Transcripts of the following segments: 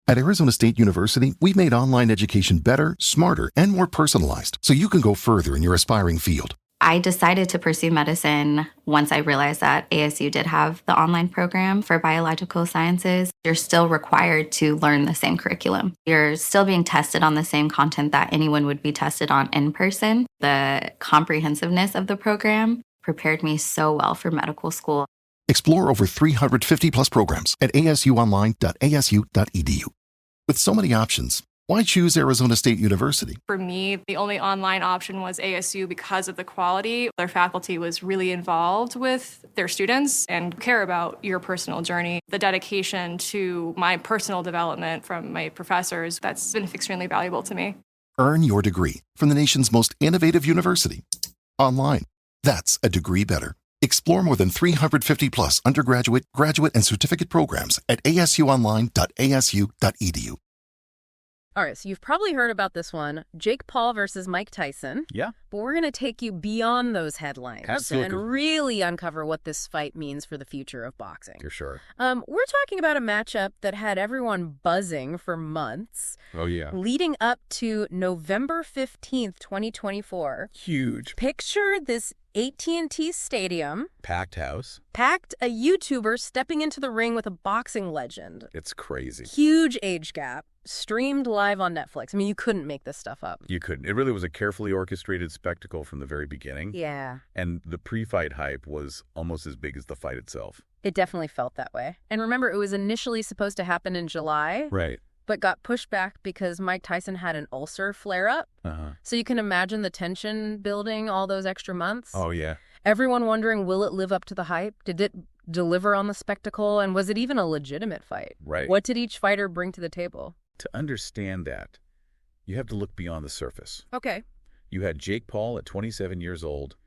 At Arizona State University, we've made online education better, smarter, and more personalized so you can go further in your aspiring field. I decided to pursue medicine once I realized that ASU did have the online program for biological sciences. You're still required to learn the same curriculum. You're still being tested on the same content that anyone would be tested on in person. The comprehensiveness of the program prepared me so well for medical school. Explore over 350 plus programs at asuonline.asu.edu. With so many options, why choose Arizona State University? For me, the only online option was ASU because of the quality. Their faculty was really involved with their students and care about your personal journey. The dedication to my personal development from my professors, that's been extremely valuable to me. Earn your degree from the nation's most innovative university. Online. That's a degree better. Explore more than 350 plus undergraduate, graduate, and certificate programs at asuonline.asu.edu. All right, so you've probably heard about this one, Jake Paul versus Mike Tyson. Yeah. But we're going to take you beyond those headlines Absolutely. and really uncover what this fight means for the future of boxing. For sure. We're talking about a matchup that had everyone buzzing for months. Oh, yeah. Leading up to November 15th, 2024. Huge. Picture this AT&T Stadium. Packed house. Packed, a YouTuber stepping into the ring with a boxing legend. It's crazy. Huge age gap. Streamed live on Netflix. I mean, you couldn't make this stuff up. You couldn't. It really was a carefully orchestrated spectacle from the very beginning. Yeah. And the pre-fight hype was almost as big as the fight itself. It definitely felt that way. And remember, it was initially supposed to happen in July. Right. But got pushed back because Mike Tyson had an ulcer flare-up. So you can imagine the tension building all those extra months. Oh, yeah. Everyone wondering, will it live up to the hype? Did it deliver on the spectacle? And was it even a legitimate fight? Right. What did each fighter bring to the table? To understand that, you have to look beyond the surface. Okay. You had Jake Paul at 27 years old,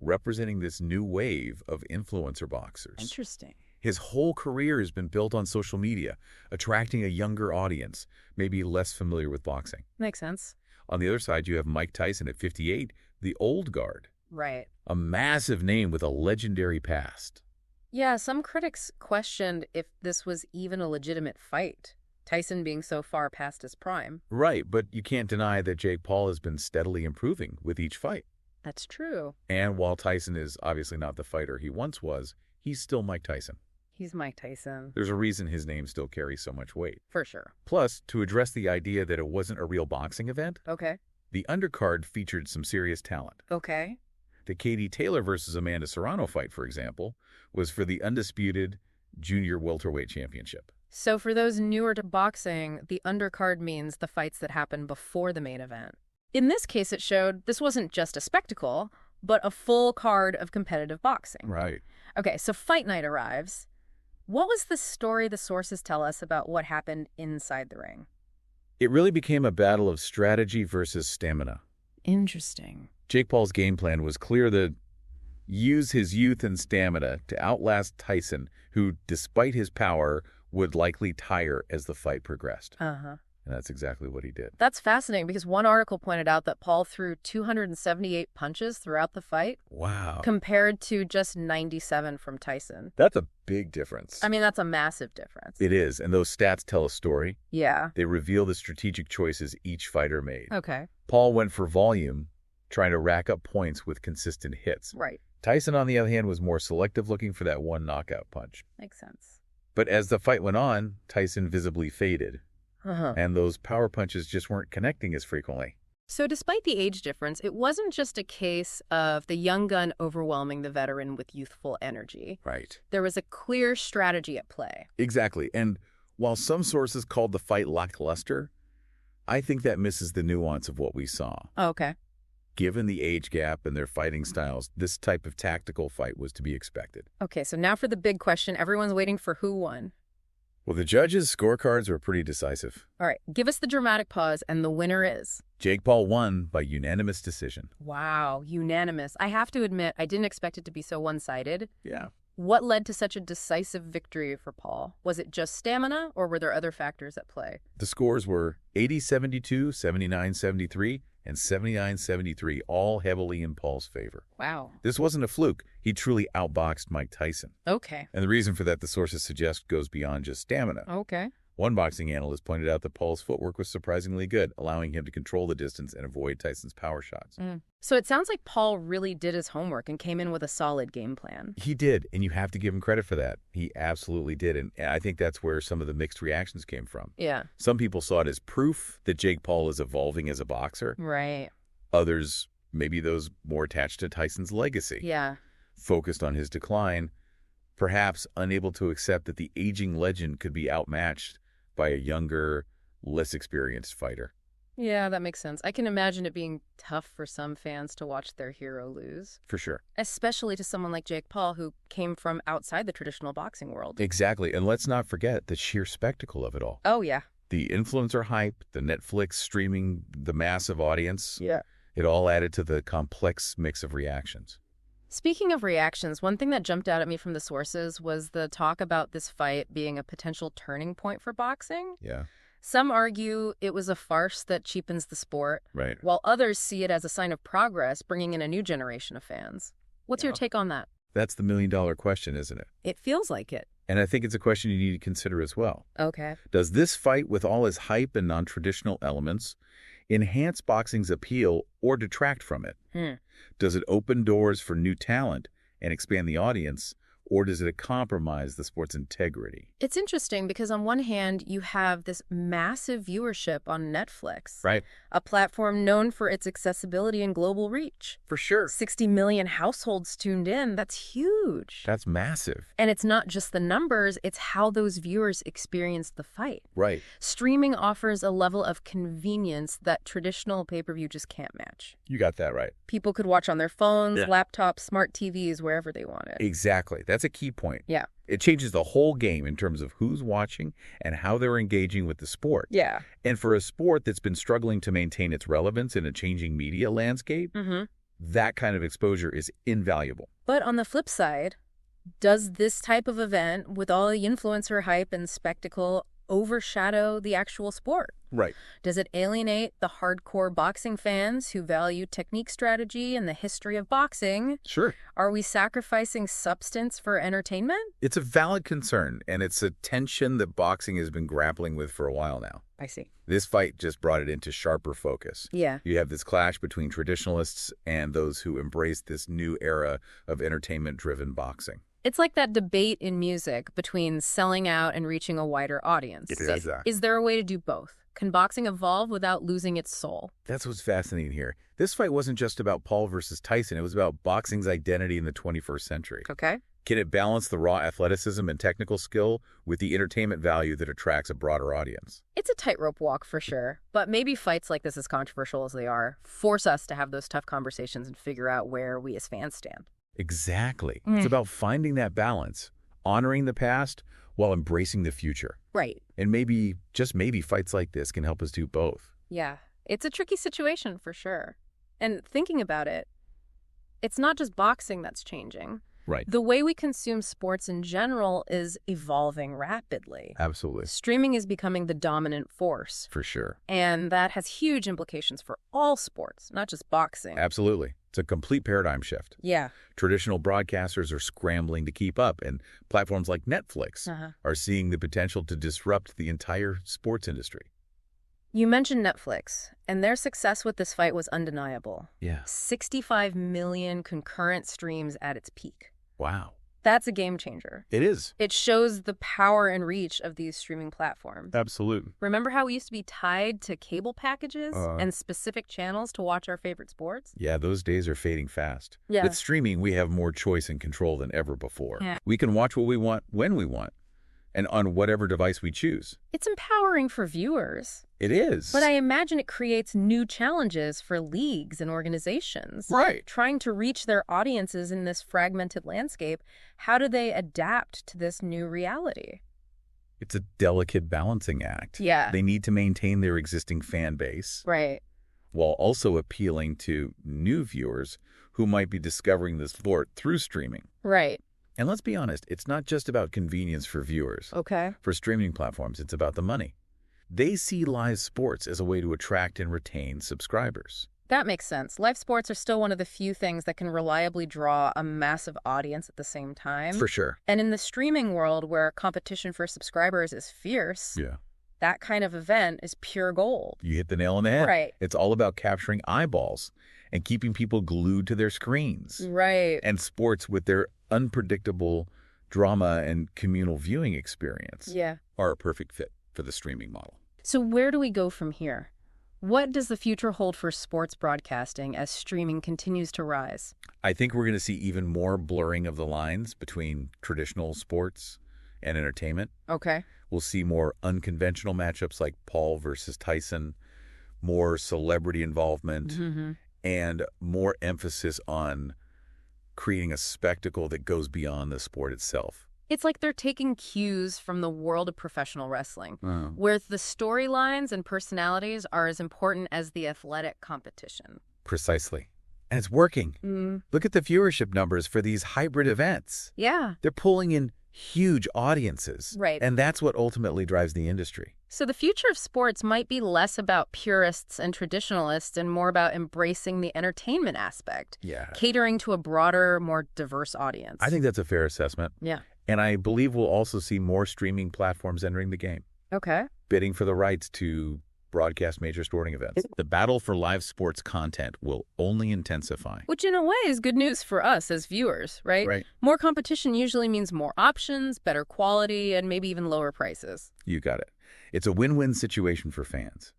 representing this new wave of influencer boxers. Interesting. His whole career has been built on social media, attracting a younger audience, maybe less familiar with boxing. Makes sense. On the other side, you have Mike Tyson at 58, the old guard. Right. A massive name with a legendary past. Yeah, some critics questioned if this was even a legitimate fight, Tyson being so far past his prime. Right, but you can't deny that Jake Paul has been steadily improving with each fight. That's true. And while Tyson is obviously not the fighter he once was, he's still Mike Tyson. He's Mike Tyson. There's a reason his name still carries so much weight. For sure. Plus, to address the idea that it wasn't a real boxing event, Okay. the undercard featured some serious talent. Okay. The Katie Taylor versus Amanda Serrano fight, for example, was for the undisputed junior welterweight championship. So for those newer to boxing, the undercard means the fights that happen before the main event. In this case, it showed this wasn't just a spectacle, but a full card of competitive boxing. Right. Okay, so fight night arrives. What was the story the sources tell us about what happened inside the ring? It really became a battle of strategy versus stamina. Interesting. Jake Paul's game plan was clear to use his youth and stamina to outlast Tyson, who, despite his power, would likely tire as the fight progressed. Uh-huh. And that's exactly what he did. That's fascinating because one article pointed out that Paul threw 278 punches throughout the fight. Wow. Compared to just 97 from Tyson. That's a big difference. I mean, that's a massive difference. It is, and those stats tell a story. Yeah. They reveal the strategic choices each fighter made. Okay. Paul went for volume, trying to rack up points with consistent hits. Right. Tyson, on the other hand, was more selective, looking for that one knockout punch. Makes sense. But as the fight went on, Tyson visibly faded. And those power punches just weren't connecting as frequently. So despite the age difference, it wasn't just a case of the young gun overwhelming the veteran with youthful energy. Right. There was a clear strategy at play. Exactly. And while some sources called the fight lackluster, I think that misses the nuance of what we saw. Oh, okay. Given the age gap and their fighting styles, this type of tactical fight was to be expected. Okay, so now for the big question. Everyone's waiting for who won. Well, the judges' scorecards were pretty decisive. All right, give us the dramatic pause, and the winner is? Jake Paul won by unanimous decision. Wow, unanimous. I have to admit, I didn't expect it to be so one-sided. Yeah. What led to such a decisive victory for Paul? Was it just stamina, or were there other factors at play? The scores were 80-72, 79-73, and 79-73, all heavily in Paul's favor. Wow. This wasn't a fluke. He truly outboxed Mike Tyson. Okay. And the reason for that, the sources suggest, goes beyond just stamina. Okay. One boxing analyst pointed out that Paul's footwork was surprisingly good, allowing him to control the distance and avoid Tyson's power shots. So it sounds like Paul really did his homework and came in with a solid game plan. He did, and you have to give him credit for that. He absolutely did, and I think that's where some of the mixed reactions came from. Yeah. Some people saw it as proof that Jake Paul is evolving as a boxer. Right. Others, maybe those more attached to Tyson's legacy, Yeah. focused on his decline, perhaps unable to accept that the aging legend could be outmatched by a younger, less experienced fighter. Yeah, that makes sense. I can imagine it being tough for some fans to watch their hero lose. For sure. Especially to someone like Jake Paul, who came from outside the traditional boxing world. Exactly, and let's not forget the sheer spectacle of it all. Oh, yeah. The influencer hype, the Netflix streaming, the massive audience. Yeah. It all added to the complex mix of reactions. Speaking of reactions, one thing that jumped out at me from the sources was the talk about this fight being a potential turning point for boxing. Yeah. Some argue it was a farce that cheapens the sport, Right. while others see it as a sign of progress, bringing in a new generation of fans. What's your take on that? That's the million-dollar question, isn't it? It feels like it. And I think it's a question you need to consider as well. Okay. Does this fight, with all its hype and non-traditional elements, enhance boxing's appeal or detract from it? Does it open doors for new talent and expand the audience, or does it compromise the sport's integrity? It's interesting because on one hand, you have this massive viewership on Netflix. Right. A platform known for its accessibility and global reach. For sure. 60 million households tuned in. That's huge. That's massive. And it's not just the numbers, it's how those viewers experience the fight. Right. Streaming offers a level of convenience that traditional pay-per-view just can't match. You got that right. People could watch on their phones, laptops, smart TVs, wherever they wanted. Exactly. That's a key point. Yeah. It changes the whole game in terms of who's watching and how they're engaging with the sport. Yeah. And for a sport that's been struggling to maintain its relevance in a changing media landscape, that kind of exposure is invaluable. But on the flip side, does this type of event, with all the influencer hype and spectacle, overshadow the actual sport? Right. Does it alienate the hardcore boxing fans who value technique, strategy, and the history of boxing? Sure. Are we sacrificing substance for entertainment? It's a valid concern, and it's a tension that boxing has been grappling with for a while now. I see. This fight just brought it into sharper focus. Yeah. You have this clash between traditionalists and those who embrace this new era of entertainment-driven boxing. It's like that debate in music between selling out and reaching a wider audience. It is. Is there a way to do both? Can boxing evolve without losing its soul? That's what's fascinating here. This fight wasn't just about Paul versus Tyson. It was about boxing's identity in the 21st century. Okay. Can it balance the raw athleticism and technical skill with the entertainment value that attracts a broader audience? It's a tightrope walk for sure, but maybe fights like this, as controversial as they are, force us to have those tough conversations and figure out where we as fans stand. Exactly. It's about finding that balance, honoring the past while embracing the future. Right. And maybe, just maybe, fights like this can help us do both. Yeah. It's a tricky situation for sure. And thinking about it, it's not just boxing that's changing. Right. The way we consume sports in general is evolving rapidly. Absolutely. Streaming is becoming the dominant force. For sure. And that has huge implications for all sports, not just boxing. Absolutely. It's a complete paradigm shift. Yeah. Traditional broadcasters are scrambling to keep up, and platforms like Netflix are seeing the potential to disrupt the entire sports industry. You mentioned Netflix, and their success with this fight was undeniable. Yeah. 65 million concurrent streams at its peak. Wow. That's a game changer. It is. It shows the power and reach of these streaming platforms. Absolutely. Remember how we used to be tied to cable packages and specific channels to watch our favorite sports? Yeah, those days are fading fast. Yeah. With streaming, we have more choice and control than ever before. Yeah. We can watch what we want when we want and on whatever device we choose. It's empowering for viewers. It is. But I imagine it creates new challenges for leagues and organizations. Right. Trying to reach their audiences in this fragmented landscape, how do they adapt to this new reality? It's a delicate balancing act. Yeah. They need to maintain their existing fan base Right. while also appealing to new viewers who might be discovering the sport through streaming. Right. And let's be honest, it's not just about convenience for viewers. Okay. For streaming platforms, it's about the money. They see live sports as a way to attract and retain subscribers. That makes sense. Live sports are still one of the few things that can reliably draw a massive audience at the same time. For sure. And in the streaming world where competition for subscribers is fierce, That kind of event is pure gold. You hit the nail on the head. Right. It's all about capturing eyeballs and keeping people glued to their screens. Right. And sports with their unpredictable drama and communal viewing experience are a perfect fit for the streaming model. So where do we go from here? What does the future hold for sports broadcasting as streaming continues to rise? I think we're going to see even more blurring of the lines between traditional sports and entertainment. Okay. We'll see more unconventional matchups like Paul versus Tyson, more celebrity involvement, and more emphasis on creating a spectacle that goes beyond the sport itself. It's like they're taking cues from the world of professional wrestling, where the storylines and personalities are as important as the athletic competition. Precisely. And it's working. Look at the viewership numbers for these hybrid events. Yeah. They're pulling in huge audiences. Right. And that's what ultimately drives the industry. So the future of sports might be less about purists and traditionalists and more about embracing the entertainment aspect. Yeah. Catering to a broader, more diverse audience. I think that's a fair assessment. Yeah. And I believe we'll also see more streaming platforms entering the game, Okay. bidding for the rights to broadcast major sporting events. The battle for live sports content will only intensify. Which in a way is good news for us as viewers, right? Right. More competition usually means more options, better quality, and maybe even lower prices. You got it. It's a win-win situation for fans.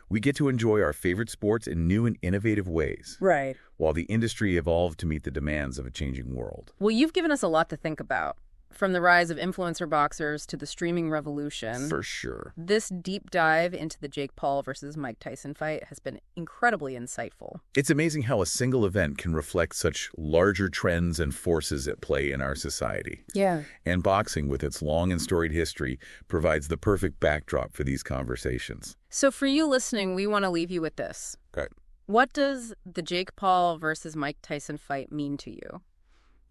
We get to enjoy our favorite sports in new and innovative ways, Right. while the industry evolved to meet the demands of a changing world. Well, you've given us a lot to think about. From the rise of influencer boxers to the streaming revolution. For sure. This deep dive into the Jake Paul versus Mike Tyson fight has been incredibly insightful. It's amazing how a single event can reflect such larger trends and forces at play in our society. Yeah. And boxing, with its long and storied history, provides the perfect backdrop for these conversations. So for you listening, we want to leave you with this. Okay. What does the Jake Paul versus Mike Tyson fight mean to you?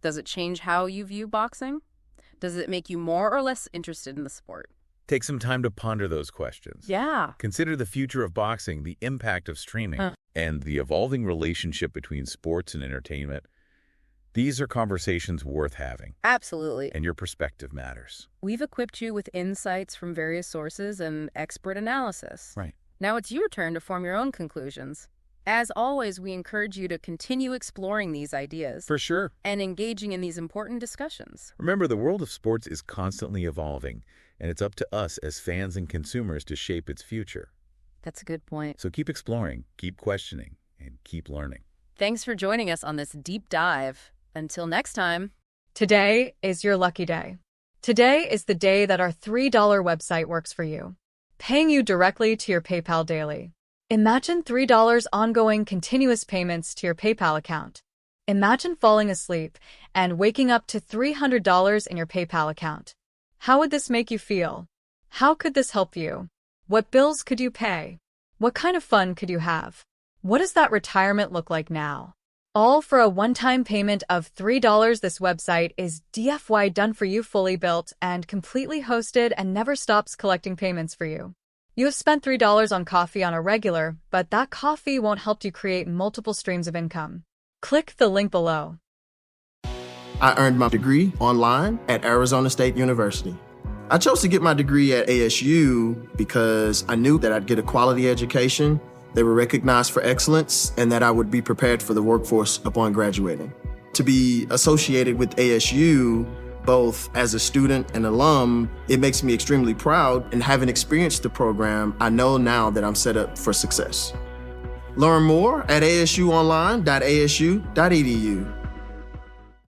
Does it change how you view boxing? Does it make you more or less interested in the sport? Take some time to ponder those questions. Yeah. Consider the future of boxing, the impact of streaming, and the evolving relationship between sports and entertainment. These are conversations worth having. Absolutely. And your perspective matters. We've equipped you with insights from various sources and expert analysis. Right. Now it's your turn to form your own conclusions. As always, we encourage you to continue exploring these ideas. For sure. And engaging in these important discussions. Remember, the world of sports is constantly evolving, and it's up to us as fans and consumers to shape its future. That's a good point. So keep exploring, keep questioning, and keep learning. Thanks for joining us on this deep dive. Until next time. Today is your lucky day. Today is the day that our $3 website works for you, paying you directly to your PayPal daily. Imagine $3 ongoing continuous payments to your PayPal account. Imagine falling asleep and waking up to $300 in your PayPal account. How would this make you feel? How could this help you? What bills could you pay? What kind of fun could you have? What does that retirement look like now? All for a one-time payment of $3. This website is DFY done for you, fully built and completely hosted, and never stops collecting payments for you. You have spent $3 on coffee on a regular, but that coffee won't help you create multiple streams of income. Click the link below. I earned my degree online at Arizona State University. I chose to get my degree at ASU because I knew that I'd get a quality education, they were recognized for excellence, and that I would be prepared for the workforce upon graduating. To be associated with ASU, both as a student and alum, it makes me extremely proud, and having experienced the program, I know now that I'm set up for success. Learn more at asuonline.asu.edu.